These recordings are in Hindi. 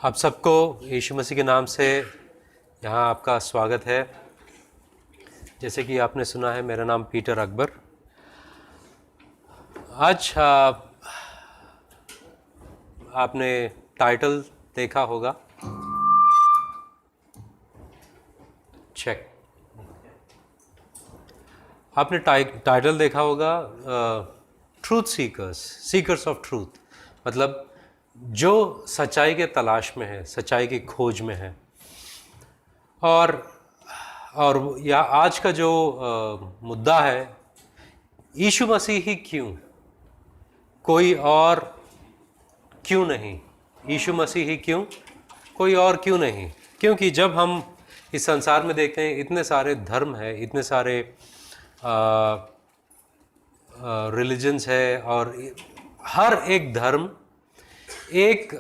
आप सबको यीशु मसीह के नाम से यहाँ आपका स्वागत है। जैसे कि आपने सुना है, मेरा नाम पीटर अकबर। आज आपने टाइटल देखा होगा, चेक। आपने टाइटल देखा होगा, ट्रूथ सीकर्स ऑफ ट्रूथ, मतलब जो सच्चाई के तलाश में है, सच्चाई की खोज में है। और या आज का जो मुद्दा है, यीशु मसीह ही क्यों, कोई और क्यों नहीं। यीशु मसीह ही क्यों, कोई और क्यों नहीं। क्योंकि जब हम इस संसार में देखते हैं, इतने सारे धर्म है, इतने सारे रिलीजन्स है, और हर एक धर्म एक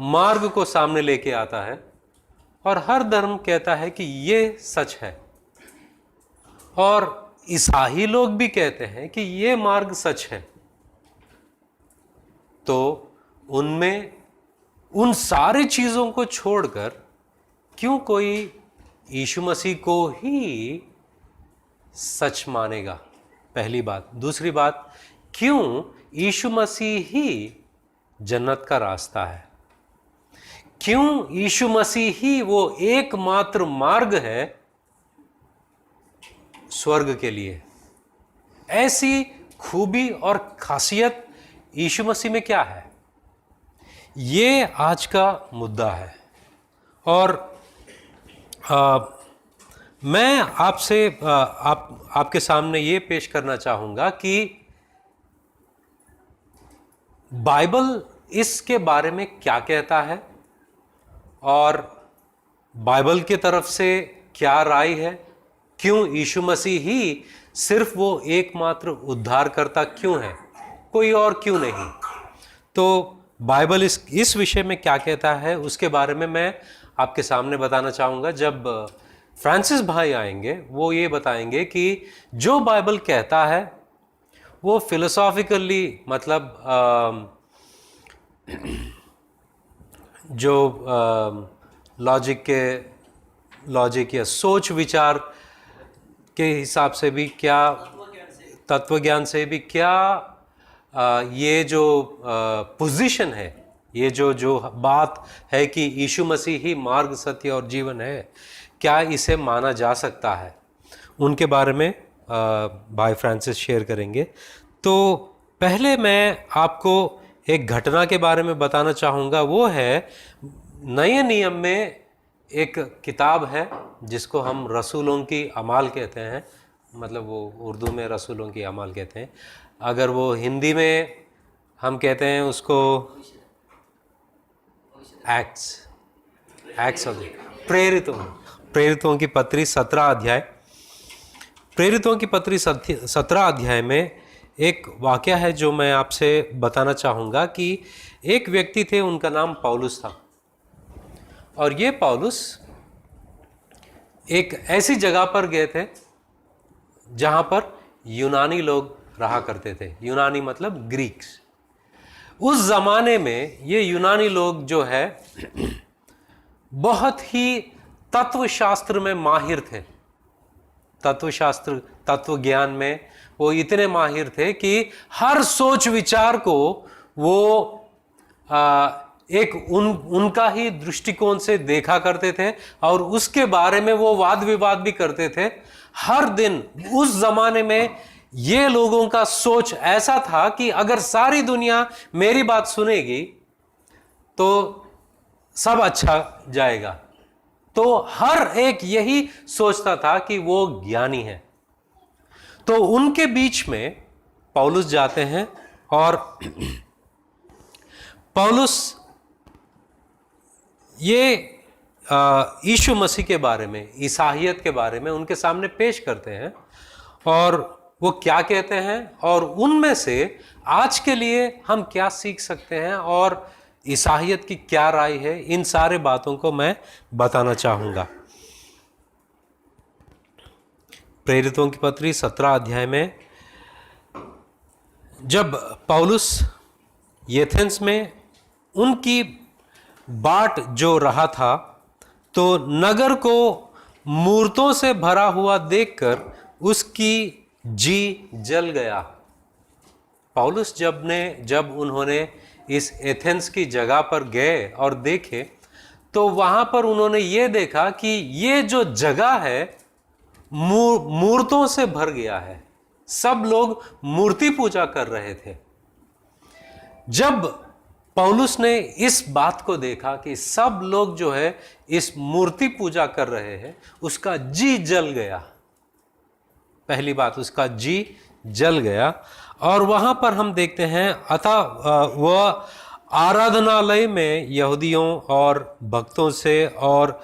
मार्ग को सामने लेके आता है, और हर धर्म कहता है कि ये सच है। और ईसाई लोग भी कहते हैं कि ये मार्ग सच है। तो उनमें उन सारी चीज़ों को छोड़कर क्यों कोई यीशु मसीह को ही सच मानेगा, पहली बात। दूसरी बात, क्यों यीशु मसीह ही जन्नत का रास्ता है, क्यों यीशु मसीह ही वो एकमात्र मार्ग है स्वर्ग के लिए। ऐसी खूबी और खासियत यीशु मसीह में क्या है, ये आज का मुद्दा है। और मैं आपसे आपके सामने ये पेश करना चाहूँगा कि बाइबल इसके बारे में क्या कहता है, और बाइबल की तरफ से क्या राय है। क्यों यीशु मसीह ही सिर्फ वो एकमात्र उद्धारकर्ता क्यों है, कोई और क्यों नहीं। तो बाइबल इस विषय में क्या कहता है, उसके बारे में मैं आपके सामने बताना चाहूँगा। जब फ्रांसिस भाई आएंगे, वो ये बताएंगे कि जो बाइबल कहता है वो फिलोसॉफिकली, मतलब जो लॉजिक या सोच विचार के हिसाब से भी क्या, तत्वज्ञान से भी क्या, ये जो पोजीशन है, ये जो बात है कि यीशु मसीह ही मार्ग, सत्य और जीवन है, क्या इसे माना जा सकता है, उनके बारे में भाई फ्रांसिस शेयर करेंगे। तो पहले मैं आपको एक घटना के बारे में बताना चाहूँगा। वो है, नए नियम में एक किताब है जिसको हम रसूलों की अमाल कहते हैं, मतलब वो उर्दू में रसूलों की अमाल कहते हैं। अगर वो हिंदी में हम कहते हैं उसको एक्ट्स ऑफ प्रेरितों की पत्री 17 अध्याय। प्रेरितों की पत्री 17 अध्याय में एक वाक़या है जो मैं आपसे बताना चाहूँगा कि एक व्यक्ति थे, उनका नाम पौलुस था। और ये पौलुस एक ऐसी जगह पर गए थे जहाँ पर यूनानी लोग रहा करते थे। यूनानी मतलब ग्रीक्स। उस ज़माने में ये यूनानी लोग जो है बहुत ही तत्वशास्त्र में माहिर थे। तत्व ज्ञान में वो इतने माहिर थे कि हर सोच विचार को वो एक उनका ही दृष्टिकोण से देखा करते थे, और उसके बारे में वो वाद विवाद भी करते थे हर दिन। उस जमाने में ये लोगों का सोच ऐसा था कि अगर सारी दुनिया मेरी बात सुनेगी तो सब अच्छा जाएगा। तो हर एक यही सोचता था कि वो ज्ञानी है। तो उनके बीच में पौलुस जाते हैं, और पौलुस ये यीशु मसीह के बारे में, ईसाइयत के बारे में उनके सामने पेश करते हैं, और वो क्या कहते हैं, और उनमें से आज के लिए हम क्या सीख सकते हैं, और ईसाइयत की क्या राय है, इन सारे बातों को मैं बताना चाहूँगा। प्रेरितों की पत्री 17 अध्याय में जब पौलुस एथेंस में उनकी बाट जो रहा था, तो नगर को मूर्तों से भरा हुआ देखकर उसकी जी जल गया। पौलुस जब उन्होंने इस एथेंस की जगह पर गए और देखे, तो वहां पर उन्होंने ये देखा कि ये जो जगह है मूर्तों से भर गया है। सब लोग मूर्ति पूजा कर रहे थे। जब पौलुस ने इस बात को देखा कि सब लोग जो है इस मूर्ति पूजा कर रहे हैं, उसका जी जल गया। पहली बात, उसका जी जल गया। और वहां पर हम देखते हैं, अतः वह आराधनालय में यहूदियों और भक्तों से और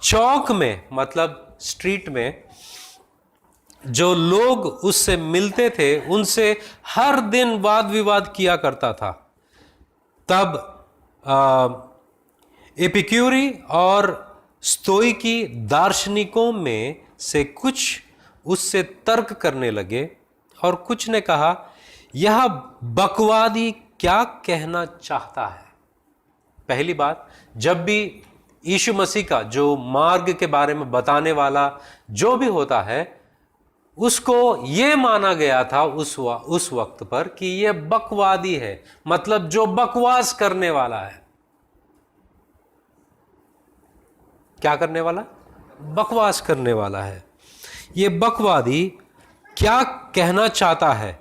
चौक में, मतलब स्ट्रीट में जो लोग उससे मिलते थे, उनसे हर दिन वाद विवाद किया करता था। तब एपिक्यूरी और स्तोइकी दार्शनिकों में से कुछ उससे तर्क करने लगे और कुछ ने कहा, यह बकवादी क्या कहना चाहता है। पहली बात, जब भी यीशु मसीह का जो मार्ग के बारे में बताने वाला जो भी होता है, उसको यह माना गया था उस वक्त पर कि यह बकवादी है, मतलब जो बकवास करने वाला है। क्या करने वाला? बकवास करने वाला है। ये बकवादी क्या कहना चाहता है।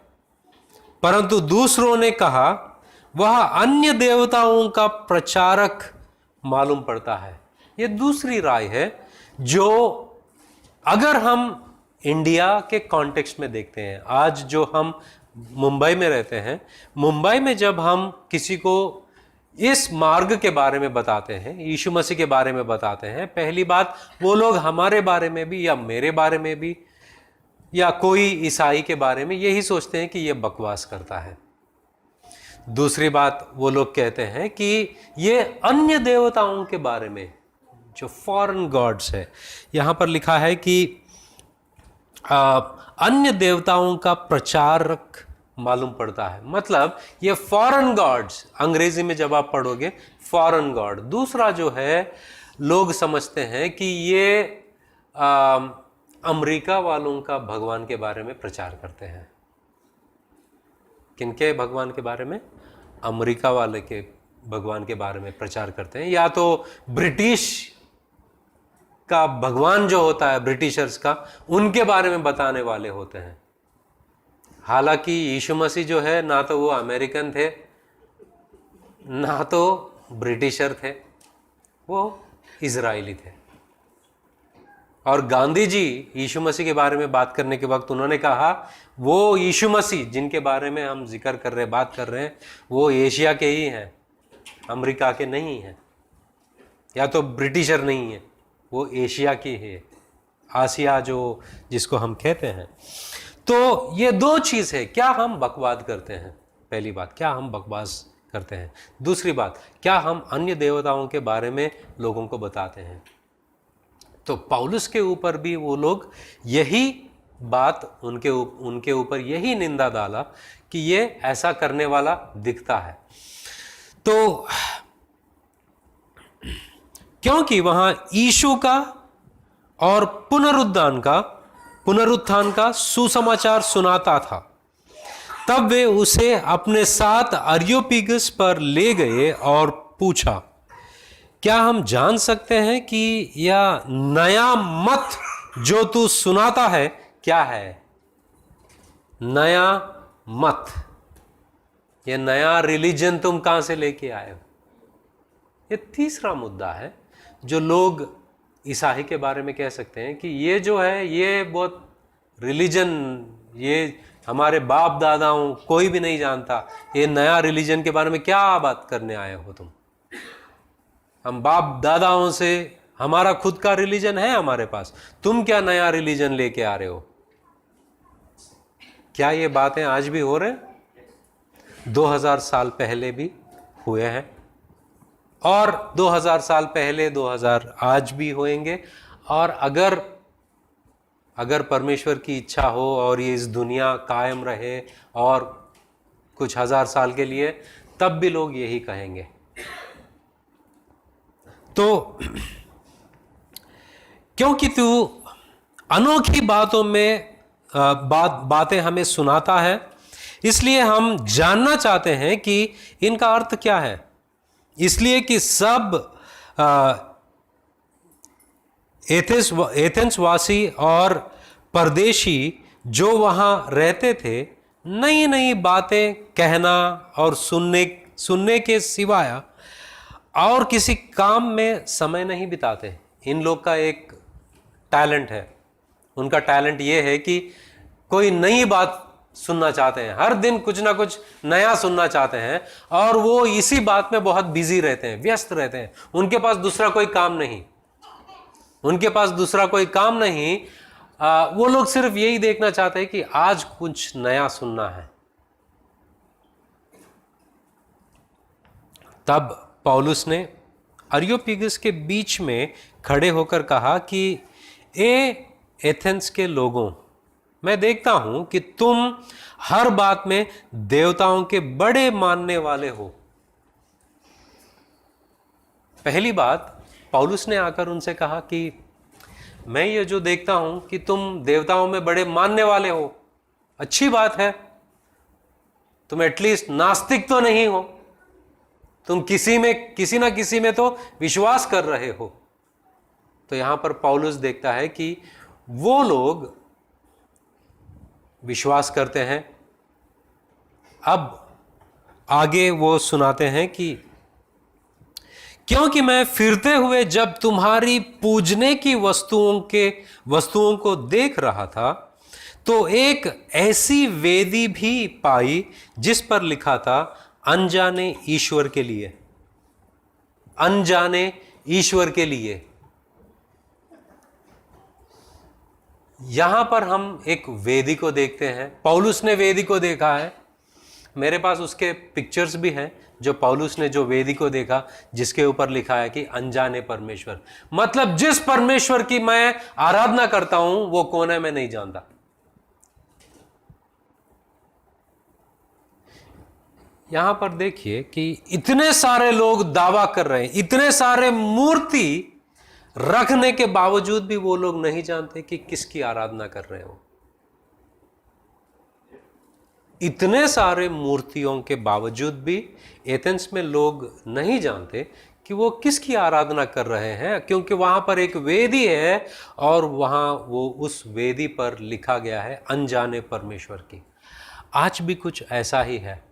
परंतु दूसरों ने कहा, वह अन्य देवताओं का प्रचारक मालूम पड़ता है। ये दूसरी राय है, जो अगर हम इंडिया के कॉन्टेक्स्ट में देखते हैं, आज जो हम मुंबई में रहते हैं, मुंबई में जब हम किसी को इस मार्ग के बारे में बताते हैं, यीशु मसीह के बारे में बताते हैं, पहली बात, वो लोग हमारे बारे में भी या मेरे बारे में भी या कोई ईसाई के बारे में यही सोचते हैं कि ये बकवास करता है। दूसरी बात, वो लोग कहते हैं कि ये अन्य देवताओं के बारे में, जो फॉरेन गॉड्स है, यहां पर लिखा है कि अन्य देवताओं का प्रचारक मालूम पड़ता है। मतलब ये फॉरेन गॉड्स, अंग्रेजी में जब आप पढ़ोगे फॉरेन गॉड। दूसरा जो है, लोग समझते हैं कि ये अमेरिका वालों का भगवान के बारे में प्रचार करते हैं। किनके भगवान के बारे में? अमेरिका वाले के भगवान के बारे में प्रचार करते हैं, या तो ब्रिटिश का भगवान जो होता है, ब्रिटिशर्स का, उनके बारे में बताने वाले होते हैं। हालांकि यीशु मसीह जो है, ना तो वो अमेरिकन थे ना तो ब्रिटिशर थे, वो इजरायली थे। और गांधी जी यीशु मसीह के बारे में बात करने के वक्त उन्होंने कहा, वो यीशु मसीह जिनके बारे में हम जिक्र कर रहे हैं, बात कर रहे हैं, वो एशिया के ही हैं, अमेरिका के नहीं हैं, या तो ब्रिटिशर नहीं है, वो एशिया की है, आसिया जो जिसको हम कहते हैं। तो ये दो चीज़ है, क्या हम बकवाद करते हैं? पहली बात, क्या हम बकवास करते हैं। दूसरी बात, क्या हम अन्य देवताओं के बारे में लोगों को बताते हैं। तो पौलुस के ऊपर भी वो लोग यही बात, उनके ऊपर यही निंदा डाला कि ये ऐसा करने वाला दिखता है। तो क्योंकि वहां यीशु का और पुनरुत्थान का सुसमाचार सुनाता था, तब वे उसे अपने साथ अरियोपीगस पर ले गए और पूछा, क्या हम जान सकते हैं कि यह नया मत जो तू सुनाता है क्या है? नया मत, ये नया रिलीजन तुम कहां से लेके आए हो? ये तीसरा मुद्दा है जो लोग ईसाई के बारे में कह सकते हैं कि ये जो है, ये बहुत रिलीजन, ये हमारे बाप दादाओं कोई भी नहीं जानता, ये नया रिलीजन के बारे में क्या बात करने आए हो तुम? हम बाप दादाओं से, हमारा खुद का रिलीजन है हमारे पास, तुम क्या नया रिलीजन लेके आ रहे हो? क्या ये बातें आज भी हो रहे हैं? 2000 साल पहले भी हुए हैं, और 2000 साल पहले 2000 आज भी होंगे। और अगर परमेश्वर की इच्छा हो और ये इस दुनिया कायम रहे और कुछ हजार साल के लिए, तब भी लोग यही कहेंगे। तो क्योंकि तू अनोखी बातों में बातें हमें सुनाता है, इसलिए हम जानना चाहते हैं कि इनका अर्थ क्या है। इसलिए कि सब एथेंस वासी और परदेशी जो वहाँ रहते थे, नई नई बातें कहना और सुनने के सिवाय और किसी काम में समय नहीं बिताते। इन लोग का एक टैलेंट है, उनका टैलेंट ये है कि कोई नई बात सुनना चाहते हैं, हर दिन कुछ ना कुछ नया सुनना चाहते हैं, और वो इसी बात में बहुत बिजी रहते हैं, व्यस्त रहते हैं। उनके पास दूसरा कोई काम नहीं, उनके पास दूसरा कोई काम नहीं। वो लोग सिर्फ यही देखना चाहते हैं कि आज कुछ नया सुनना है। तब पौलुस ने अरियोपगस के बीच में खड़े होकर कहा कि एथेंस के लोगों, मैं देखता हूं कि तुम हर बात में देवताओं के बड़े मानने वाले हो। पहली बात, पौलुस ने आकर उनसे कहा कि मैं ये जो देखता हूं कि तुम देवताओं में बड़े मानने वाले हो, अच्छी बात है। तुम एटलीस्ट नास्तिक तो नहीं हो, तुम किसी ना किसी में तो विश्वास कर रहे हो। तो यहां पर पौलुस देखता है कि वो लोग विश्वास करते हैं। अब आगे वो सुनाते हैं कि क्योंकि मैं फिरते हुए जब तुम्हारी पूजने की वस्तुओं को देख रहा था, तो एक ऐसी वेदी भी पाई जिस पर लिखा था अनजाने ईश्वर के लिए। अनजाने ईश्वर के लिए। यहां पर हम एक वेदी को देखते हैं। पौलुस ने वेदी को देखा है, मेरे पास उसके पिक्चर्स भी हैं, जो पौलुस ने जो वेदी को देखा जिसके ऊपर लिखा है कि अनजाने परमेश्वर, मतलब जिस परमेश्वर की मैं आराधना करता हूं वो कौन है मैं नहीं जानता। यहां पर देखिए कि इतने सारे लोग दावा कर रहे हैं, इतने सारे मूर्ति रखने के बावजूद भी वो लोग नहीं जानते कि किसकी आराधना कर रहे हो। इतने सारे मूर्तियों के बावजूद भी एथेंस में लोग नहीं जानते कि वो किसकी आराधना कर रहे हैं, क्योंकि वहां पर एक वेदी है और वहां वो उस वेदी पर लिखा गया है अनजाने परमेश्वर की। आज भी कुछ ऐसा ही है।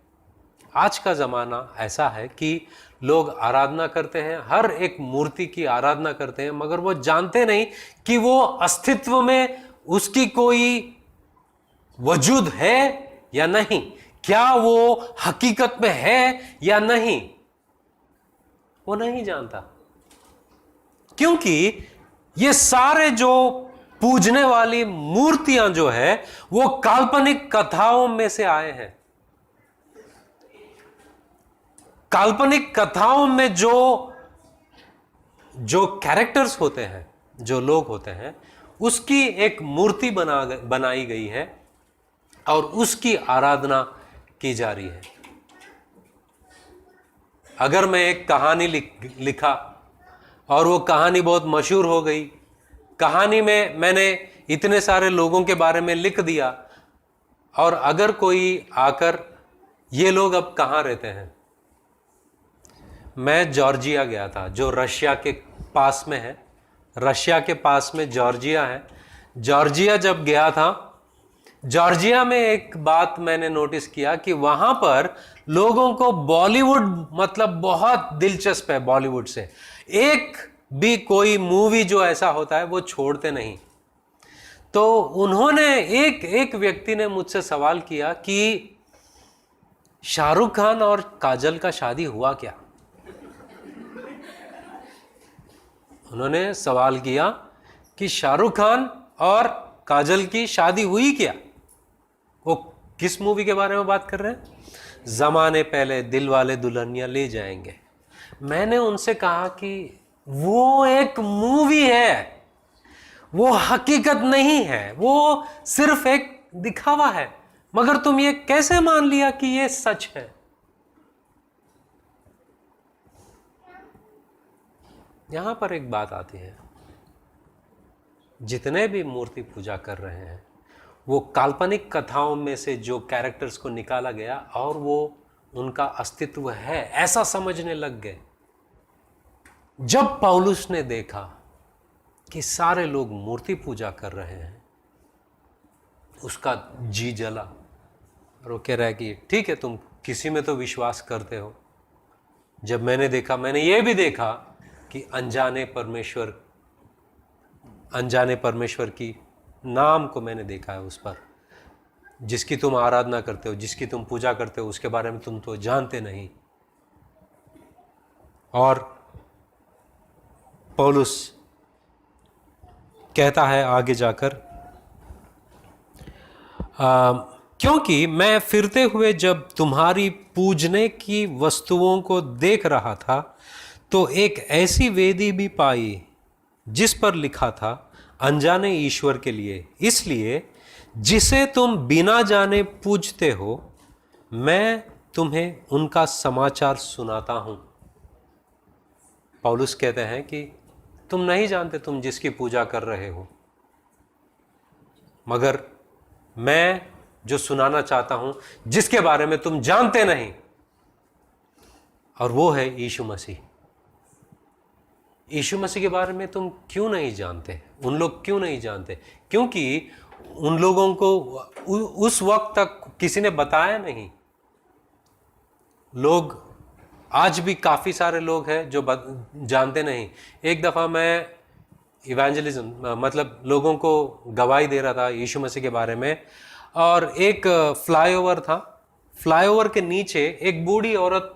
आज का ज़माना ऐसा है कि लोग आराधना करते हैं, हर एक मूर्ति की आराधना करते हैं, मगर वो जानते नहीं कि वो अस्तित्व में उसकी कोई वजूद है या नहीं, क्या वो हकीकत में है या नहीं, वो नहीं जानता। क्योंकि ये सारे जो पूजने वाली मूर्तियां जो है वो काल्पनिक कथाओं में से आए हैं। काल्पनिक कथाओं में जो कैरेक्टर्स होते हैं, जो लोग होते हैं, उसकी एक मूर्ति बनाई गई है और उसकी आराधना की जा रही है। अगर मैं एक कहानी लिखा और वो कहानी बहुत मशहूर हो गई, कहानी में मैंने इतने सारे लोगों के बारे में लिख दिया, और अगर कोई आकर, ये लोग अब कहाँ रहते हैं? मैं जॉर्जिया गया था, जो रशिया के पास में है। रशिया के पास में जॉर्जिया है। जॉर्जिया जब गया था, जॉर्जिया में एक बात मैंने नोटिस किया कि वहां पर लोगों को बॉलीवुड मतलब बहुत दिलचस्प है। बॉलीवुड से एक भी कोई मूवी जो ऐसा होता है वो छोड़ते नहीं। तो उन्होंने एक व्यक्ति ने मुझसे सवाल किया कि शाहरुख खान और काजल का शादी हुआ क्या? उन्होंने सवाल किया कि शाहरुख खान और काजल की शादी हुई क्या? वो किस मूवी के बारे में बात कर रहे हैं? ज़माने पहले दिल वाले दुल्हनिया ले जाएंगे। मैंने उनसे कहा कि वो एक मूवी है, वो हकीकत नहीं है, वो सिर्फ एक दिखावा है, मगर तुम ये कैसे मान लिया कि ये सच है? यहां पर एक बात आती है, जितने भी मूर्ति पूजा कर रहे हैं वो काल्पनिक कथाओं में से जो कैरेक्टर्स को निकाला गया और वो उनका अस्तित्व है ऐसा समझने लग गए। जब पौलुस ने देखा कि सारे लोग मूर्ति पूजा कर रहे हैं, उसका जी जला और वो कह रहा है कि ठीक है, तुम किसी में तो विश्वास करते हो। जब मैंने देखा, मैंने ये भी देखा कि अनजाने परमेश्वर की नाम को मैंने देखा है उस पर, जिसकी तुम आराधना करते हो, जिसकी तुम पूजा करते हो, उसके बारे में तुम तो जानते नहीं। और पौलुस कहता है आगे जाकर, क्योंकि मैं फिरते हुए जब तुम्हारी पूजने की वस्तुओं को देख रहा था तो एक ऐसी वेदी भी पाई जिस पर लिखा था अनजाने ईश्वर के लिए, इसलिए जिसे तुम बिना जाने पूजते हो, मैं तुम्हें उनका समाचार सुनाता हूं। पौलुस कहते हैं कि तुम नहीं जानते तुम जिसकी पूजा कर रहे हो, मगर मैं जो सुनाना चाहता हूं जिसके बारे में तुम जानते नहीं, और वो है यीशु मसीह। यीशु मसीह के बारे में तुम क्यों नहीं जानते? उन लोग क्यों नहीं जानते? क्योंकि उन लोगों को उस वक्त तक किसी ने बताया नहीं। लोग आज भी काफ़ी सारे लोग हैं जो जानते नहीं। एक दफ़ा मैं इवेंजलिज्म मतलब लोगों को गवाही दे रहा था यीशु मसीह के बारे में, और एक फ्लाईओवर था। फ्लाईओवर के नीचे एक बूढ़ी औरत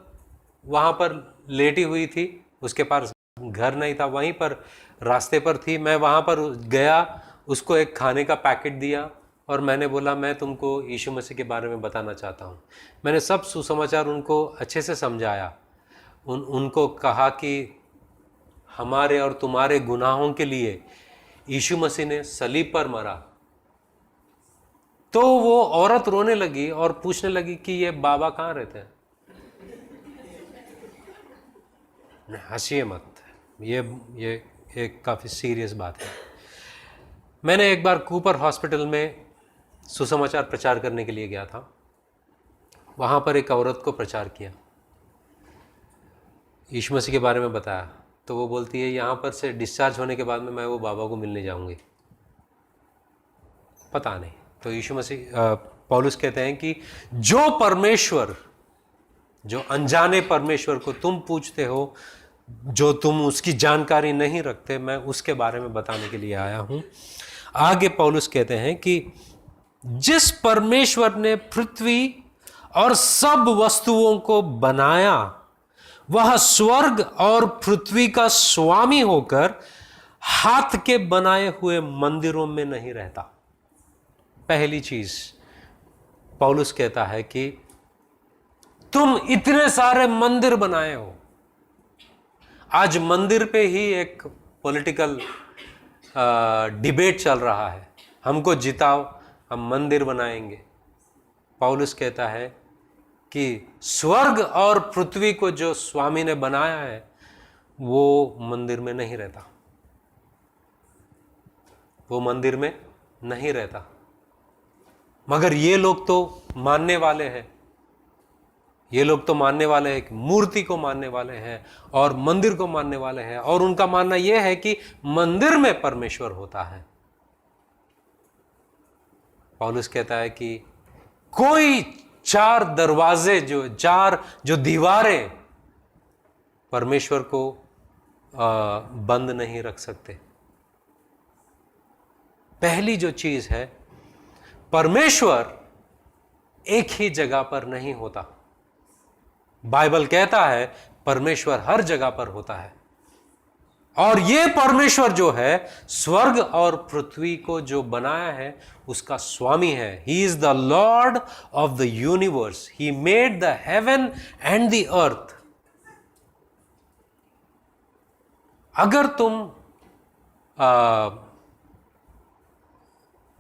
वहाँ पर लेटी हुई थी, उसके पास घर नहीं था, वहीं पर रास्ते पर थी। मैं वहाँ पर गया, उसको एक खाने का पैकेट दिया और मैंने बोला मैं तुमको यीशु मसीह के बारे में बताना चाहता हूँ। मैंने सब सुसमाचार उनको अच्छे से समझाया। उनको कहा कि हमारे और तुम्हारे गुनाहों के लिए यीशु मसीह ने सलीब पर मरा। तो वो औरत रोने लगी और पूछने लगी कि ये बाबा कहाँ रहते हैं। हंसिए मत, ये एक काफ़ी सीरियस बात है। मैंने एक बार कूपर हॉस्पिटल में सुसमाचार प्रचार करने के लिए गया था। वहाँ पर एक औरत को प्रचार किया, यीशु मसीह के बारे में बताया। तो वो बोलती है यहाँ पर से डिस्चार्ज होने के बाद में मैं वो बाबा को मिलने जाऊँगी। पता नहीं। तो यीशु मसीह पौलुस कहते हैं कि जो परमेश्वर, जो अनजाने परमेश्वर को तुम पूछते हो, जो तुम उसकी जानकारी नहीं रखते, मैं उसके बारे में बताने के लिए आया हूं। आगे पौलुस कहते हैं कि जिस परमेश्वर ने पृथ्वी और सब वस्तुओं को बनाया, वह स्वर्ग और पृथ्वी का स्वामी होकर हाथ के बनाए हुए मंदिरों में नहीं रहता। पहली चीज पौलुस कहता है कि तुम इतने सारे मंदिर बनाए हो। आज मंदिर पे ही एक पॉलिटिकल डिबेट चल रहा है, हमको जिताओ हम मंदिर बनाएंगे। पौलुस कहता है कि स्वर्ग और पृथ्वी को जो स्वामी ने बनाया है वो मंदिर में नहीं रहता, वो मंदिर में नहीं रहता। मगर ये लोग तो मानने वाले हैं, ये लोग तो मानने वाले हैं, मूर्ति को मानने वाले हैं और मंदिर को मानने वाले हैं, और उनका मानना यह है कि मंदिर में परमेश्वर होता है। पौलुस कहता है कि कोई चार दरवाजे, जो दीवारें परमेश्वर को बंद नहीं रख सकते। पहली जो चीज है, परमेश्वर एक ही जगह पर नहीं होता। बाइबल कहता है परमेश्वर हर जगह पर होता है, और ये परमेश्वर जो है स्वर्ग और पृथ्वी को जो बनाया है उसका स्वामी है। He is the Lord of the universe, he made the heaven and the earth. अगर तुम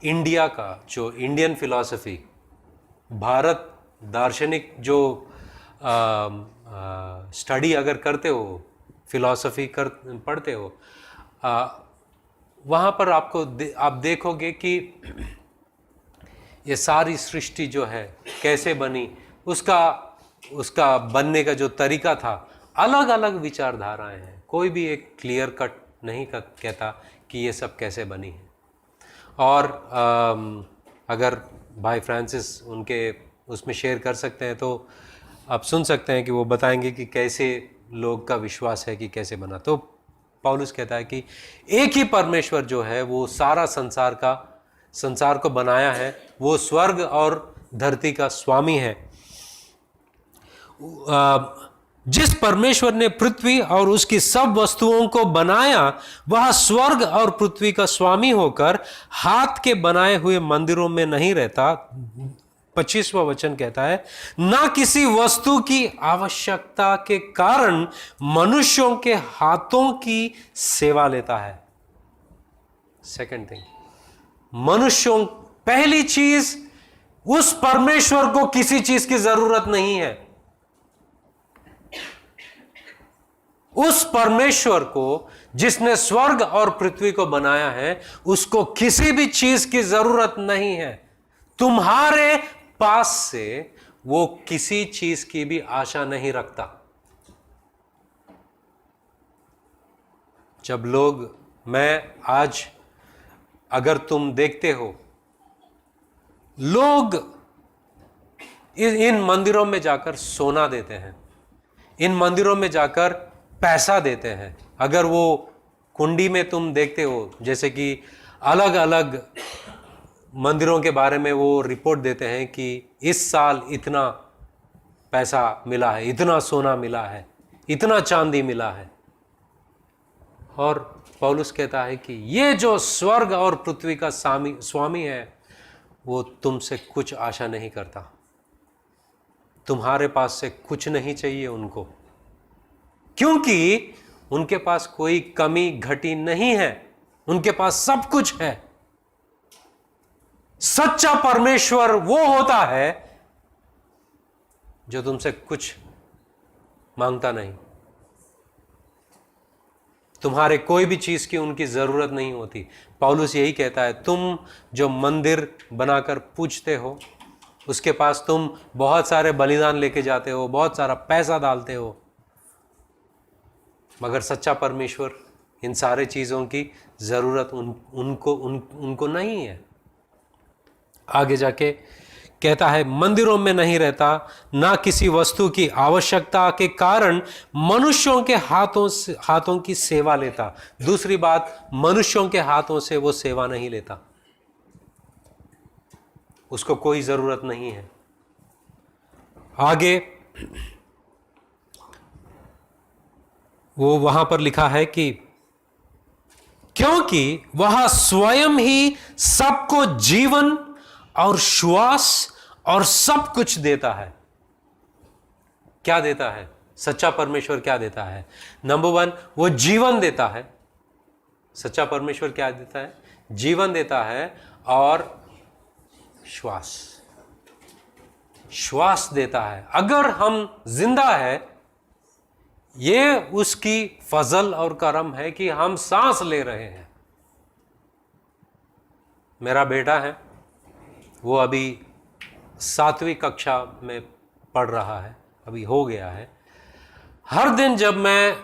इंडिया का जो इंडियन फिलॉसफी, भारत दार्शनिक जो स्टडी अगर करते हो फिलॉसफी कर पढ़ते हो, वहाँ पर आप देखोगे कि ये सारी सृष्टि जो है कैसे बनी, उसका बनने का जो तरीका था, अलग अलग विचारधाराएं हैं। कोई भी एक क्लियर कट नहीं कहता कि ये सब कैसे बनी है। और अगर भाई फ्रांसिस उनके उसमें शेयर कर सकते हैं तो आप सुन सकते हैं कि वो बताएंगे कि कैसे लोग का विश्वास है कि कैसे बना। तो पौलुस कहता है कि एक ही परमेश्वर जो है वो सारा संसार को बनाया है, वो स्वर्ग और धरती का स्वामी है। जिस परमेश्वर ने पृथ्वी और उसकी सब वस्तुओं को बनाया, वह स्वर्ग और पृथ्वी का स्वामी होकर हाथ के बनाए हुए मंदिरों में नहीं रहता। 25वां वचन कहता है, ना किसी वस्तु की आवश्यकता के कारण मनुष्यों के हाथों की सेवा लेता है। सेकंड थिंग, मनुष्यों, पहली चीज, उस परमेश्वर को किसी चीज की जरूरत नहीं है। उस परमेश्वर को जिसने स्वर्ग और पृथ्वी को बनाया है, उसको किसी भी चीज की जरूरत नहीं है। तुम्हारे पास से वो किसी चीज की भी आशा नहीं रखता। जब आज अगर तुम देखते हो, लोग इन मंदिरों में जाकर सोना देते हैं, इन मंदिरों में जाकर पैसा देते हैं। अगर वो कुंडी में तुम देखते हो, जैसे कि अलग अलग मंदिरों के बारे में वो रिपोर्ट देते हैं कि इस साल इतना पैसा मिला है, इतना सोना मिला है, इतना चांदी मिला है। और पौलुस कहता है कि ये जो स्वर्ग और पृथ्वी का स्वामी है, वो तुमसे कुछ आशा नहीं करता। तुम्हारे पास से कुछ नहीं चाहिए उनको, क्योंकि उनके पास कोई कमी घटी नहीं है, उनके पास सब कुछ है। सच्चा परमेश्वर वो होता है जो तुमसे कुछ मांगता नहीं। तुम्हारे कोई भी चीज की उनकी जरूरत नहीं होती। पौलुस यही कहता है, तुम जो मंदिर बनाकर पूजते हो, उसके पास तुम बहुत सारे बलिदान लेके जाते हो, बहुत सारा पैसा डालते हो, मगर सच्चा परमेश्वर इन सारे चीज़ों की ज़रूरत उनको नहीं है। आगे जाके कहता है, मंदिरों में नहीं रहता, ना किसी वस्तु की आवश्यकता के कारण मनुष्यों के हाथों की सेवा लेता। दूसरी बात, मनुष्यों के हाथों से वो सेवा नहीं लेता, उसको कोई ज़रूरत नहीं है। आगे वो वहां पर लिखा है कि क्योंकि वह स्वयं ही सबको जीवन और श्वास और सब कुछ देता है। क्या देता है? सच्चा परमेश्वर क्या देता है? नंबर 1, वो जीवन देता है। सच्चा परमेश्वर क्या देता है? जीवन देता है और श्वास देता है। अगर हम जिंदा है, ये उसकी फजल और करम है कि हम सांस ले रहे हैं। मेरा बेटा है, वो अभी 7वीं कक्षा में पढ़ रहा है, अभी हो गया है। हर दिन जब मैं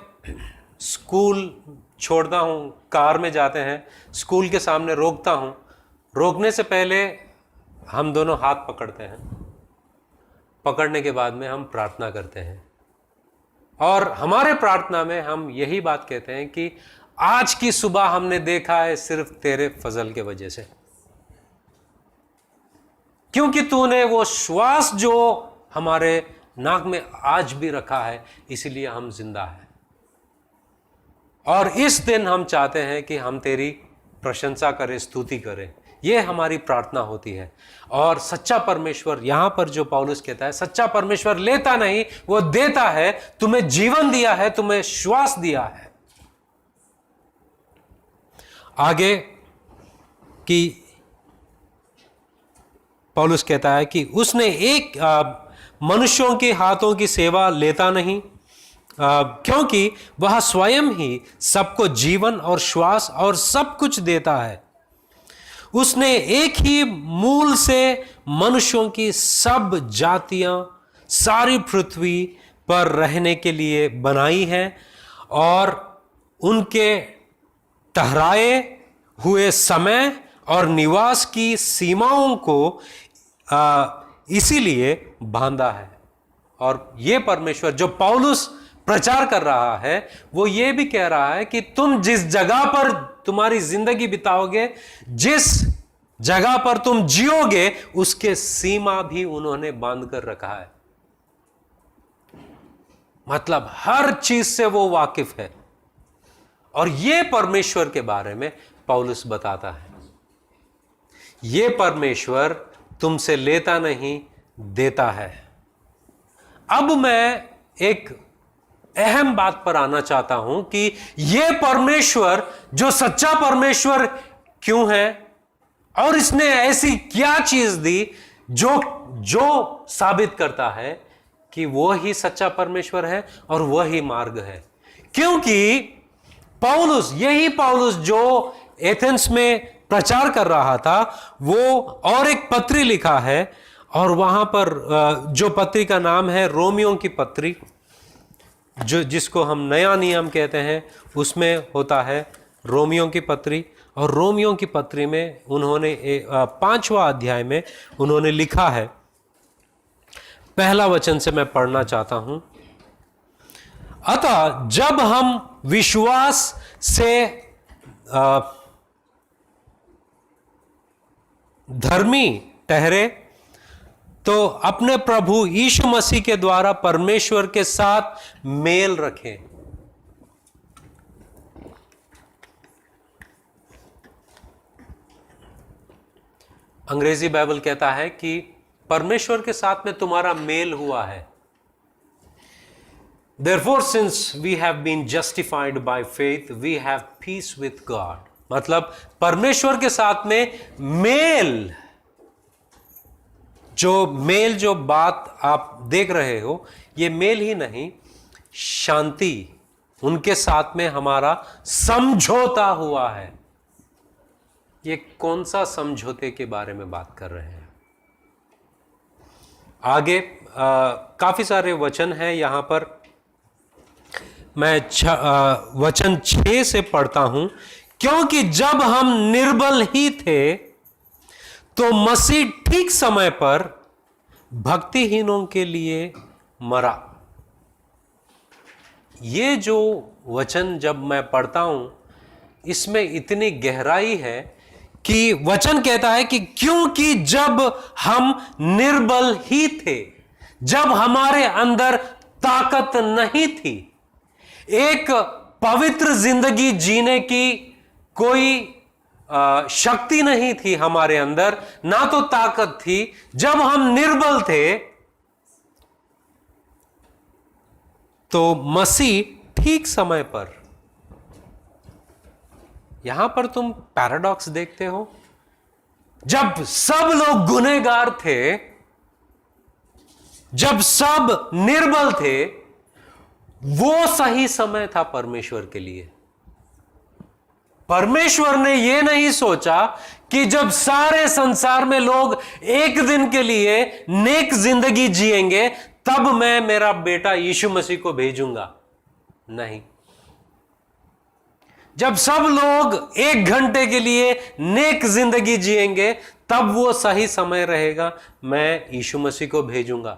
स्कूल छोड़ता हूँ, कार में जाते हैं, स्कूल के सामने रोकता हूँ, रोकने से पहले हम दोनों हाथ पकड़ते हैं। पकड़ने के बाद में हम प्रार्थना करते हैं, और हमारे प्रार्थना में हम यही बात कहते हैं कि आज की सुबह हमने देखा है सिर्फ तेरे फजल के वजह से, क्योंकि तूने वो श्वास जो हमारे नाक में आज भी रखा है, इसीलिए हम जिंदा हैं। और इस दिन हम चाहते हैं कि हम तेरी प्रशंसा करें, स्तुति करें। ये हमारी प्रार्थना होती है। और सच्चा परमेश्वर, यहां पर जो पौलुस कहता है, सच्चा परमेश्वर लेता नहीं, वो देता है। तुम्हें जीवन दिया है, तुम्हें श्वास दिया है। आगे कि पौलुस कहता है कि उसने मनुष्यों के हाथों की सेवा लेता नहीं, क्योंकि वह स्वयं ही सबको जीवन और श्वास और सब कुछ देता है। उसने एक ही मूल से मनुष्यों की सब जातियां सारी पृथ्वी पर रहने के लिए बनाई हैं और उनके ठहराए हुए समय और निवास की सीमाओं को इसीलिए बांधा है। और ये परमेश्वर जो पौलुस प्रचार कर रहा है वो ये भी कह रहा है कि तुम जिस जगह पर तुम्हारी जिंदगी बिताओगे, जिस जगह पर तुम जियोगे, उसके सीमा भी उन्होंने बांध कर रखा है। मतलब हर चीज से वो वाकिफ है। और ये परमेश्वर के बारे में पौलुस बताता है। ये परमेश्वर तुमसे लेता नहीं, देता है। अब मैं एक अहम बात पर आना चाहता हूं कि ये परमेश्वर जो सच्चा परमेश्वर क्यों है और इसने ऐसी क्या चीज दी जो साबित करता है कि वो ही सच्चा परमेश्वर है और वही मार्ग है। क्योंकि पौलुस, यही पौलुस जो एथेंस में प्रचार कर रहा था, वो और एक पत्री लिखा है और वहां पर जो पत्री का नाम है रोमियों की पत्री, जो जिसको हम नया नियम कहते हैं, उसमें होता है रोमियों की पत्री। और रोमियों की पत्री में उन्होंने 5वां अध्याय में उन्होंने लिखा है, पहला वचन से मैं पढ़ना चाहता हूं। अतः जब हम विश्वास से धर्मी ठहरे तो अपने प्रभु यीशु मसीह के द्वारा परमेश्वर के साथ मेल रखें। अंग्रेजी बाइबल कहता है कि परमेश्वर के साथ में तुम्हारा मेल हुआ है। Therefore, since we have been justified by faith, we have peace with God. मतलब परमेश्वर के साथ में मेल, जो बात आप देख रहे हो, ये मेल ही नहीं, शांति, उनके साथ में हमारा समझौता हुआ है। ये कौन सा समझौते के बारे में बात कर रहे हैं? आगे काफी सारे वचन हैं यहां पर। मैं वचन 6 से पढ़ता हूं। क्योंकि जब हम निर्बल ही थे तो मसीह ठीक समय पर भक्तिहीनों के लिए मरा। ये जो वचन जब मैं पढ़ता हूं, इसमें इतनी गहराई है कि वचन कहता है कि क्योंकि जब हम निर्बल ही थे, जब हमारे अंदर ताकत नहीं थी, एक पवित्र जिंदगी जीने की कोई शक्ति नहीं थी हमारे अंदर, ना तो ताकत थी, जब हम निर्बल थे, तो मसीह ठीक समय पर, यहां पर तुम पैराडॉक्स देखते हो, जब सब लोग गुनहगार थे, जब सब निर्बल थे, वो सही समय था परमेश्वर के लिए। परमेश्वर ने यह नहीं सोचा कि जब सारे संसार में लोग एक दिन के लिए नेक जिंदगी जिएंगे तब मैं मेरा बेटा यीशु मसीह को भेजूंगा। नहीं, जब सब लोग 1 घंटे के लिए नेक जिंदगी जिएंगे तब वो सही समय रहेगा, मैं यीशु मसीह को भेजूंगा।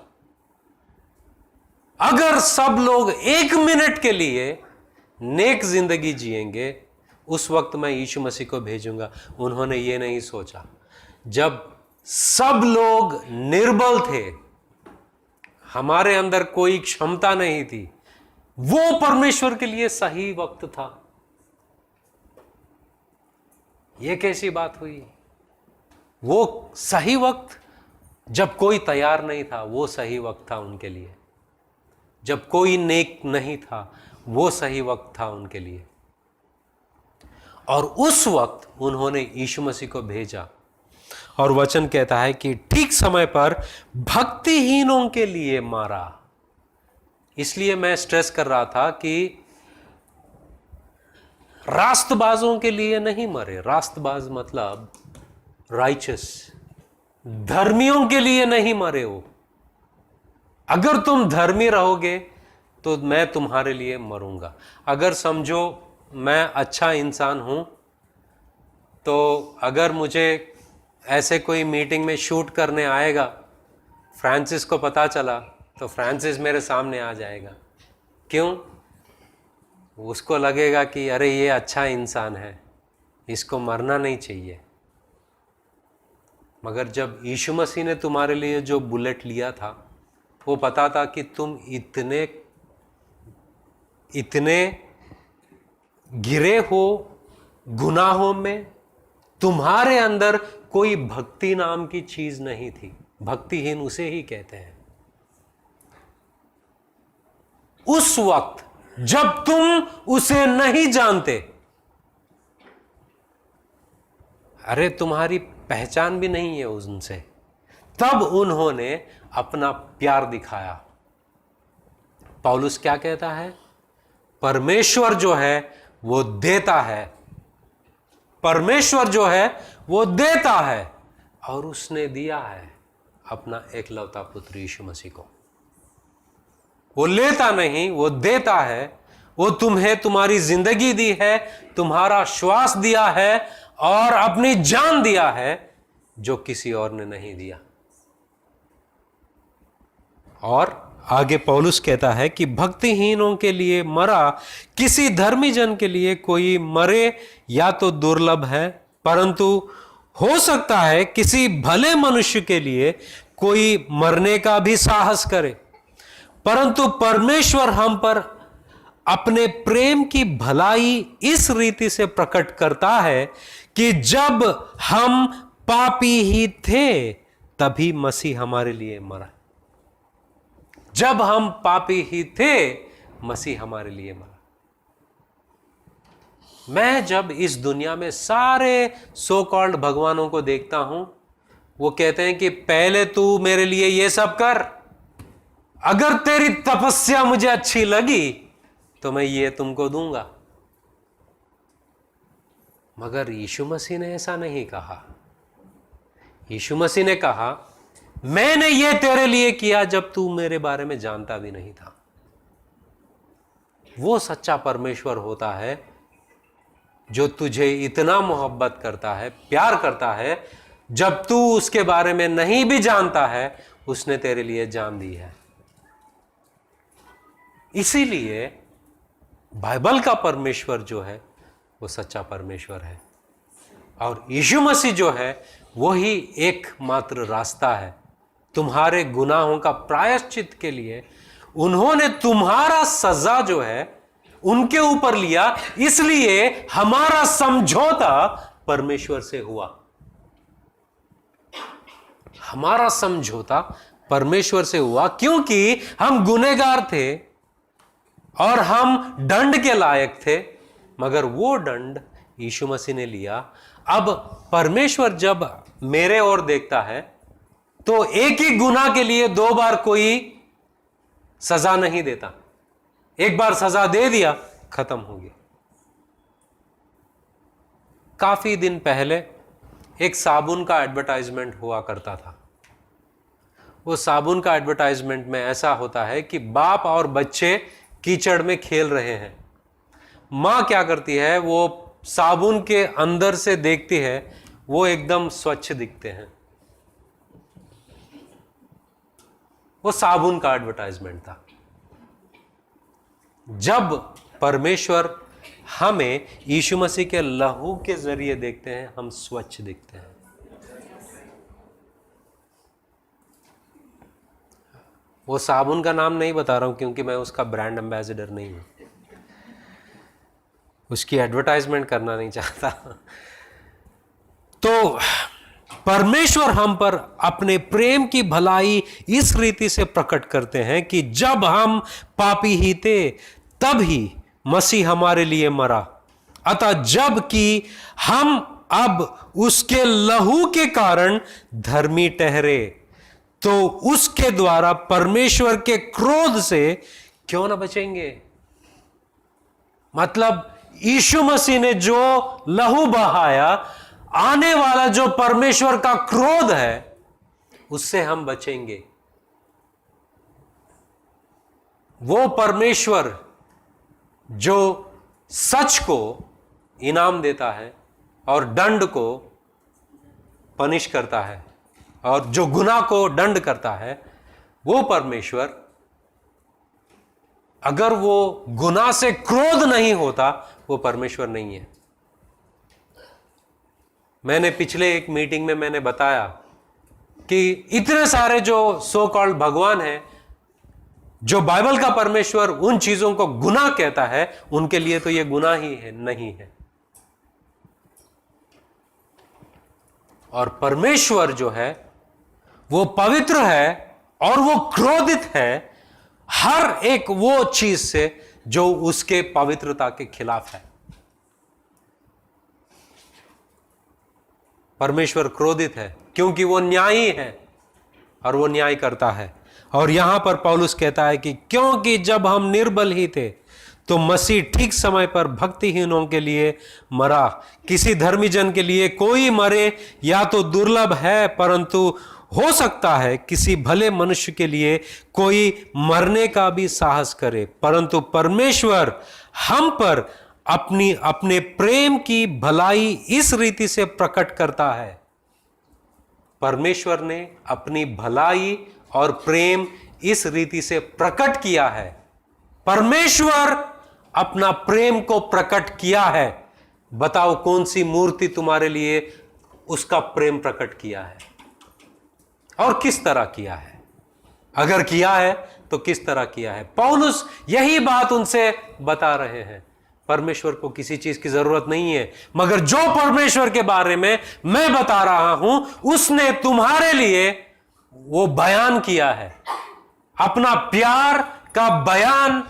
अगर सब लोग 1 मिनट के लिए नेक जिंदगी जिएंगे, उस वक्त मैं यीशु मसीह को भेजूंगा। उन्होंने ये नहीं सोचा। जब सब लोग निर्बल थे, हमारे अंदर कोई क्षमता नहीं थी, वो परमेश्वर के लिए सही वक्त था। ये कैसी बात हुई? वो सही वक्त जब कोई तैयार नहीं था, वो सही वक्त था उनके लिए। जब कोई नेक नहीं था, वो सही वक्त था उनके लिए। और उस वक्त उन्होंने यीशु मसीह को भेजा। और वचन कहता है कि ठीक समय पर भक्तिहीनों के लिए मारा। इसलिए मैं स्ट्रेस कर रहा था कि रास्तबाजों के लिए नहीं मरे। रास्तबाज मतलब राइचस, धर्मियों के लिए नहीं मरे हो। अगर तुम धर्मी रहोगे तो मैं तुम्हारे लिए मरूंगा। अगर समझो मैं अच्छा इंसान हूं, तो अगर मुझे ऐसे कोई मीटिंग में शूट करने आएगा, फ्रांसिस को पता चला तो फ्रांसिस मेरे सामने आ जाएगा। क्यों? उसको लगेगा कि अरे ये अच्छा इंसान है, इसको मरना नहीं चाहिए। मगर जब यीशु मसीह ने तुम्हारे लिए जो बुलेट लिया था, वो पता था कि तुम इतने गिरे हो गुनाहों में, तुम्हारे अंदर कोई भक्ति नाम की चीज नहीं थी। भक्तिहीन उसे ही कहते हैं। उस वक्त जब तुम उसे नहीं जानते, अरे तुम्हारी पहचान भी नहीं है उनसे, तब उन्होंने अपना प्यार दिखाया। पौलुस क्या कहता है? परमेश्वर जो है वो देता है, परमेश्वर जो है वो देता है, और उसने दिया है अपना एकलौता पुत्र यीशु मसीह को। वो लेता नहीं, वो देता है। वो तुम्हें तुम्हारी जिंदगी दी है, तुम्हारा श्वास दिया है और अपनी जान दिया है, जो किसी और ने नहीं दिया। और आगे पौलुस कहता है कि भक्तिहीनों के लिए मरा, किसी धर्मी जन के लिए कोई मरे या तो दुर्लभ है, परंतु हो सकता है किसी भले मनुष्य के लिए कोई मरने का भी साहस करे। परंतु परमेश्वर हम पर अपने प्रेम की भलाई इस रीति से प्रकट करता है कि जब हम पापी ही थे, तभी मसीह हमारे लिए मरा। जब हम पापी ही थे, मसीह हमारे लिए मरा। मैं जब इस दुनिया में सारे सो कॉल्ड भगवानों को देखता हूं, वो कहते हैं कि पहले तू मेरे लिए ये सब कर, अगर तेरी तपस्या मुझे अच्छी लगी तो मैं ये तुमको दूंगा। मगर यीशु मसीह ने ऐसा नहीं कहा। यीशु मसीह ने कहा, मैंने ये तेरे लिए किया जब तू मेरे बारे में जानता भी नहीं था। वो सच्चा परमेश्वर होता है जो तुझे इतना मोहब्बत करता है, प्यार करता है, जब तू उसके बारे में नहीं भी जानता है, उसने तेरे लिए जान दी है। इसीलिए बाइबल का परमेश्वर जो है वो सच्चा परमेश्वर है, और यीशु मसीह जो है वही एकमात्र रास्ता है तुम्हारे गुनाहों का प्रायश्चित के लिए। उन्होंने तुम्हारा सजा जो है उनके ऊपर लिया, इसलिए हमारा समझौता परमेश्वर से हुआ। हमारा समझौता परमेश्वर से हुआ क्योंकि हम गुनहगार थे और हम दंड के लायक थे, मगर वो दंड यीशु मसीह ने लिया। अब परमेश्वर जब मेरे ओर देखता है तो एक ही गुनाह के लिए दो बार कोई सजा नहीं देता। एक बार सजा दे दिया, खत्म हो गया। काफी दिन पहले एक साबुन का एडवर्टाइजमेंट हुआ करता था। वो साबुन का एडवर्टाइजमेंट में ऐसा होता है कि बाप और बच्चे कीचड़ में खेल रहे हैं। मां क्या करती है, वो साबुन के अंदर से देखती है, वो एकदम स्वच्छ दिखते हैं। वो साबुन का एडवर्टाइजमेंट था। जब परमेश्वर हमें यीशु मसीह के लहू के जरिए देखते हैं, हम स्वच्छ दिखते हैं। वो साबुन का नाम नहीं बता रहा हूं क्योंकि मैं उसका ब्रांड एम्बेसडर नहीं हूं, उसकी एडवर्टाइजमेंट करना नहीं चाहता। तो परमेश्वर हम पर अपने प्रेम की भलाई इस रीति से प्रकट करते हैं कि जब हम पापी ही थे, तब ही मसीह हमारे लिए मरा। अतः जबकि हम अब उसके लहू के कारण धर्मी ठहरे, तो उसके द्वारा परमेश्वर के क्रोध से क्यों ना बचेंगे? मतलब यीशु मसीह ने जो लहू बहाया, आने वाला जो परमेश्वर का क्रोध है, उससे हम बचेंगे। वो परमेश्वर जो सच को इनाम देता है और दंड को पनिश करता है, और जो गुनाह को दंड करता है, वो परमेश्वर अगर वो गुनाह से क्रोध नहीं होता, वो परमेश्वर नहीं है। मैंने पिछले एक मीटिंग में मैंने बताया कि इतने सारे जो सो कॉल्ड भगवान हैं, जो बाइबल का परमेश्वर उन चीजों को गुनाह कहता है, उनके लिए तो ये गुनाह ही है, नहीं है। और परमेश्वर जो है वो पवित्र है और वो क्रोधित है हर एक वो चीज से जो उसके पवित्रता के खिलाफ है। परमेश्वर क्रोधित है क्योंकि वो न्यायी है और वो न्याय करता है। और यहां पर पौलुस कहता है कि क्योंकि जब हम निर्बल ही थे तो मसीह ठीक समय पर भक्तिहीनों के लिए मरा। किसी धर्मी जन के लिए कोई मरे या तो दुर्लभ है, परंतु हो सकता है किसी भले मनुष्य के लिए कोई मरने का भी साहस करे। परंतु परमेश्वर हम पर अपने प्रेम की भलाई इस रीति से प्रकट करता है। परमेश्वर ने अपनी भलाई और प्रेम इस रीति से प्रकट किया है। परमेश्वर अपना प्रेम को प्रकट किया है। बताओ कौन सी मूर्ति तुम्हारे लिए उसका प्रेम प्रकट किया है और किस तरह किया है? अगर किया है तो किस तरह किया है? पौलुस यही बात उनसे बता रहे हैं। परमेश्वर को किसी चीज की जरूरत नहीं है, मगर जो परमेश्वर के बारे में मैं बता रहा हूं, उसने तुम्हारे लिए वो बयान किया है। अपना प्यार का बयान,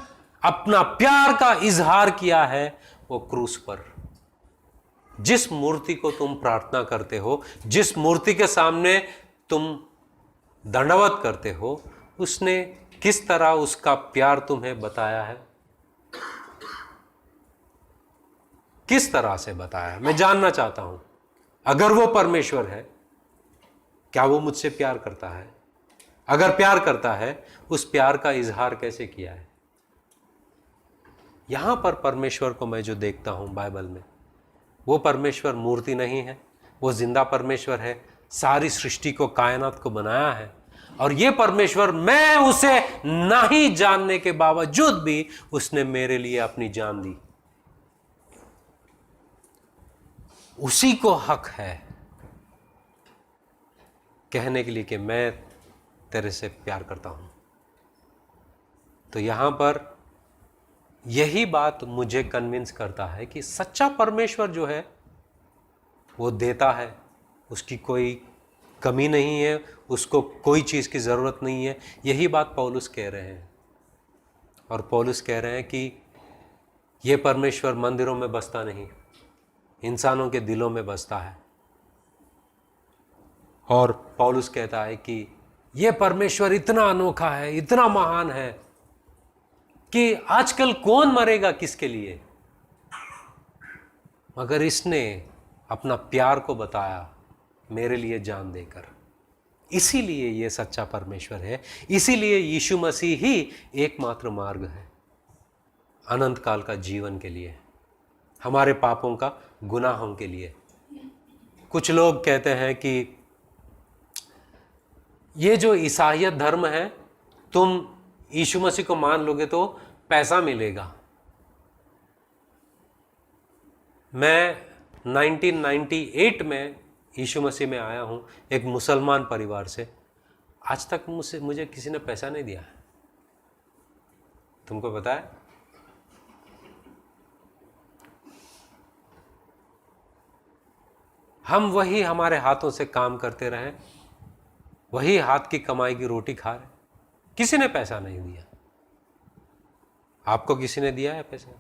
अपना प्यार का इजहार किया है वो क्रूस पर। जिस मूर्ति को तुम प्रार्थना करते हो, जिस मूर्ति के सामने तुम दंडवत करते हो, उसने किस तरह उसका प्यार तुम्हें बताया है? किस तरह से बताया है? मैं जानना चाहता हूं। अगर वो परमेश्वर है, क्या वो मुझसे प्यार करता है? अगर प्यार करता है, उस प्यार का इजहार कैसे किया है? यहां पर परमेश्वर को मैं जो देखता हूं बाइबल में, वो परमेश्वर मूर्ति नहीं है, वो जिंदा परमेश्वर है। सारी सृष्टि को, कायनात को बनाया है। और ये परमेश्वर, मैं उसे नहीं जानने के बावजूद भी उसने मेरे लिए अपनी जान दी। उसी को हक है कहने के लिए कि मैं तेरे से प्यार करता हूं। तो यहां पर यही बात मुझे कन्विंस करता है कि सच्चा परमेश्वर जो है वो देता है, उसकी कोई कमी नहीं है, उसको कोई चीज़ की ज़रूरत नहीं है। यही बात पौलुस कह रहे हैं। और पौलुस कह रहे हैं कि ये परमेश्वर मंदिरों में बसता नहीं, इंसानों के दिलों में बसता है। और पौलुस कहता है कि ये परमेश्वर इतना अनोखा है, इतना महान है कि आजकल कौन मरेगा किसके लिए, मगर इसने अपना प्यार को बताया मेरे लिए जान देकर। इसीलिए ये सच्चा परमेश्वर है। इसीलिए यीशु मसीह ही एकमात्र मार्ग है अनंत काल का जीवन के लिए, हमारे पापों का, गुनाहों के लिए। कुछ लोग कहते हैं कि ये जो ईसाईयत धर्म है, तुम यीशु मसीह को मान लोगे तो पैसा मिलेगा। मैं 1998 में यीशु मसीह में आया हूं, एक मुसलमान परिवार से। आज तक मुझे किसी ने पैसा नहीं दिया है। तुमको पता है? हम वही हमारे हाथों से काम करते रहे, वही हाथ की कमाई की रोटी खा रहे, किसी ने पैसा नहीं दिया। आपको किसी ने दिया है पैसा?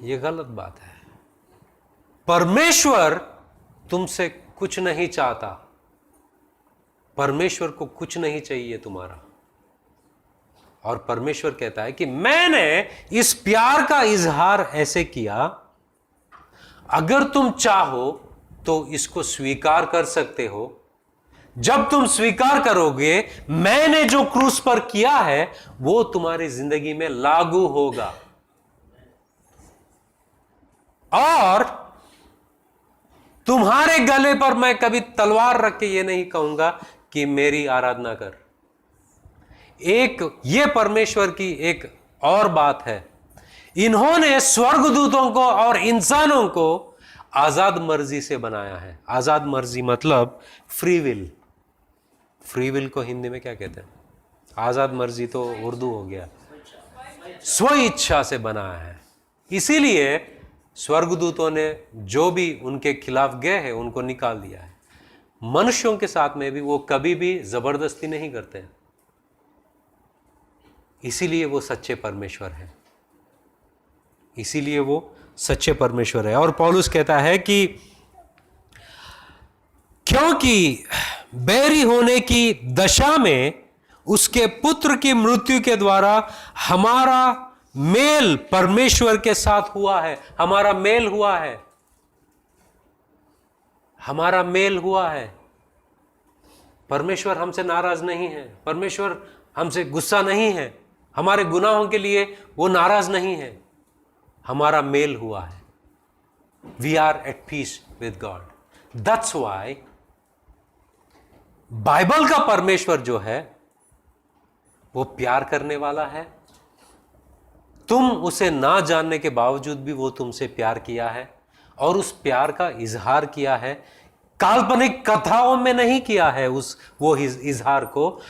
ये गलत बात है। परमेश्वर तुमसे कुछ नहीं चाहता, परमेश्वर को कुछ नहीं चाहिए तुम्हारा। और परमेश्वर कहता है कि मैंने इस प्यार का इजहार ऐसे किया, अगर तुम चाहो तो इसको स्वीकार कर सकते हो। जब तुम स्वीकार करोगे मैंने जो क्रूस पर किया है वो तुम्हारी जिंदगी में लागू होगा। और तुम्हारे गले पर मैं कभी तलवार रख के ये नहीं कहूंगा कि मेरी आराधना कर। एक ये परमेश्वर की एक और बात है, इन्होंने स्वर्गदूतों को और इंसानों को आजाद मर्जी से बनाया है। आजाद मर्जी मतलब फ्री विल। फ्री विल को हिंदी में क्या कहते हैं? आजाद मर्जी तो उर्दू हो गया। स्व इच्छा से बनाया है। इसीलिए स्वर्गदूतों ने जो भी उनके खिलाफ गए हैं उनको निकाल दिया है। मनुष्यों के साथ में भी वो कभी भी जबरदस्ती नहीं करते हैं। इसीलिए वो सच्चे परमेश्वर हैं। इसीलिए वो सच्चे परमेश्वर है। और पौलुस कहता है कि क्योंकि बैरी होने की दशा में उसके पुत्र की मृत्यु के द्वारा हमारा मेल परमेश्वर के साथ हुआ है। हमारा मेल हुआ है। हमारा मेल हुआ है। परमेश्वर हमसे नाराज नहीं है। परमेश्वर हमसे गुस्सा नहीं है। हमारे गुनाहों के लिए वो नाराज नहीं है। हमारा मेल हुआ है। We are at peace with God. That's why Bible का परमेश्वर जो है वो प्यार करने वाला है। तुम उसे ना जानने के बावजूद भी वो तुमसे प्यार किया है और उस प्यार का इजहार किया है। काल्पनिक कथाओं में नहीं किया है वो इजहार को।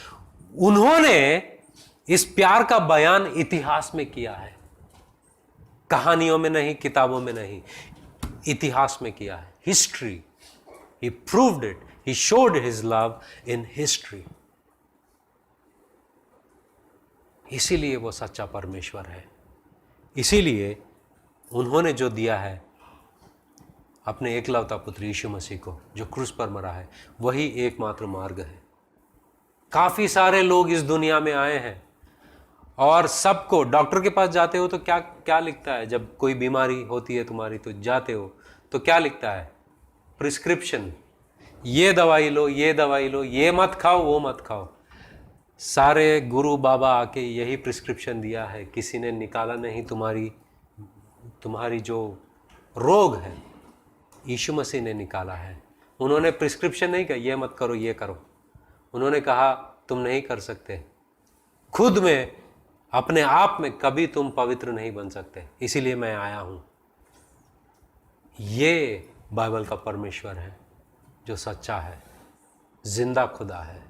उन्होंने इस प्यार का बयान इतिहास में किया है। कहानियों में नहीं, किताबों में नहीं, इतिहास में किया है। History, he proved it, he showed his love in history। इसीलिए वो सच्चा परमेश्वर है। इसीलिए उन्होंने जो दिया है अपने एकलौता पुत्र यीशु मसीह को, जो क्रूस पर मरा है, वही एकमात्र मार्ग है। काफी सारे लोग इस दुनिया में आए हैं और सबको, डॉक्टर के पास जाते हो तो क्या क्या लिखता है? जब कोई बीमारी होती है तुम्हारी तो जाते हो तो क्या लिखता है? प्रिस्क्रिप्शन। ये दवाई लो, ये दवाई लो, ये मत खाओ, वो मत खाओ। सारे गुरु बाबा आके यही प्रिस्क्रिप्शन दिया है। किसी ने निकाला नहीं तुम्हारी जो रोग है, यीशु मसीह ने निकाला है। उन्होंने प्रिस्क्रिप्शन नहीं कहा ये मत करो, ये करो। उन्होंने कहा तुम नहीं कर सकते, खुद में अपने आप में कभी तुम पवित्र नहीं बन सकते, इसीलिए मैं आया हूं। ये बाइबल का परमेश्वर है जो सच्चा है, जिंदा खुदा है,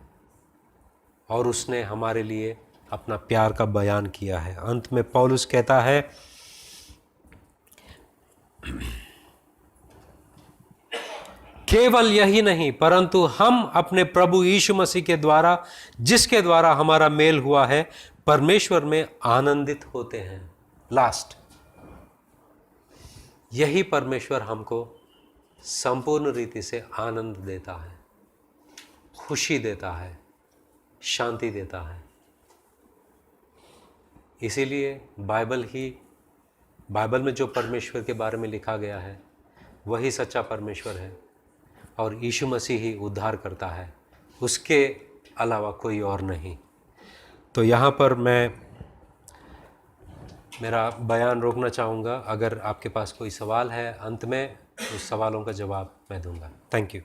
और उसने हमारे लिए अपना प्यार का बयान किया है। अंत में पौलुस कहता है, केवल यही नहीं परंतु हम अपने प्रभु यीशु मसीह के द्वारा, जिसके द्वारा हमारा मेल हुआ है, परमेश्वर में आनंदित होते हैं। लास्ट, यही परमेश्वर हमको संपूर्ण रीति से आनंद देता है, खुशी देता है, शांति देता है। इसीलिए बाइबल में जो परमेश्वर के बारे में लिखा गया है वही सच्चा परमेश्वर है, और यीशु मसीह ही उद्धार करता है, उसके अलावा कोई और नहीं। तो यहाँ पर मैं मेरा बयान रोकना चाहूँगा। अगर आपके पास कोई सवाल है अंत में, उस सवालों का जवाब मैं दूंगा। Thank you.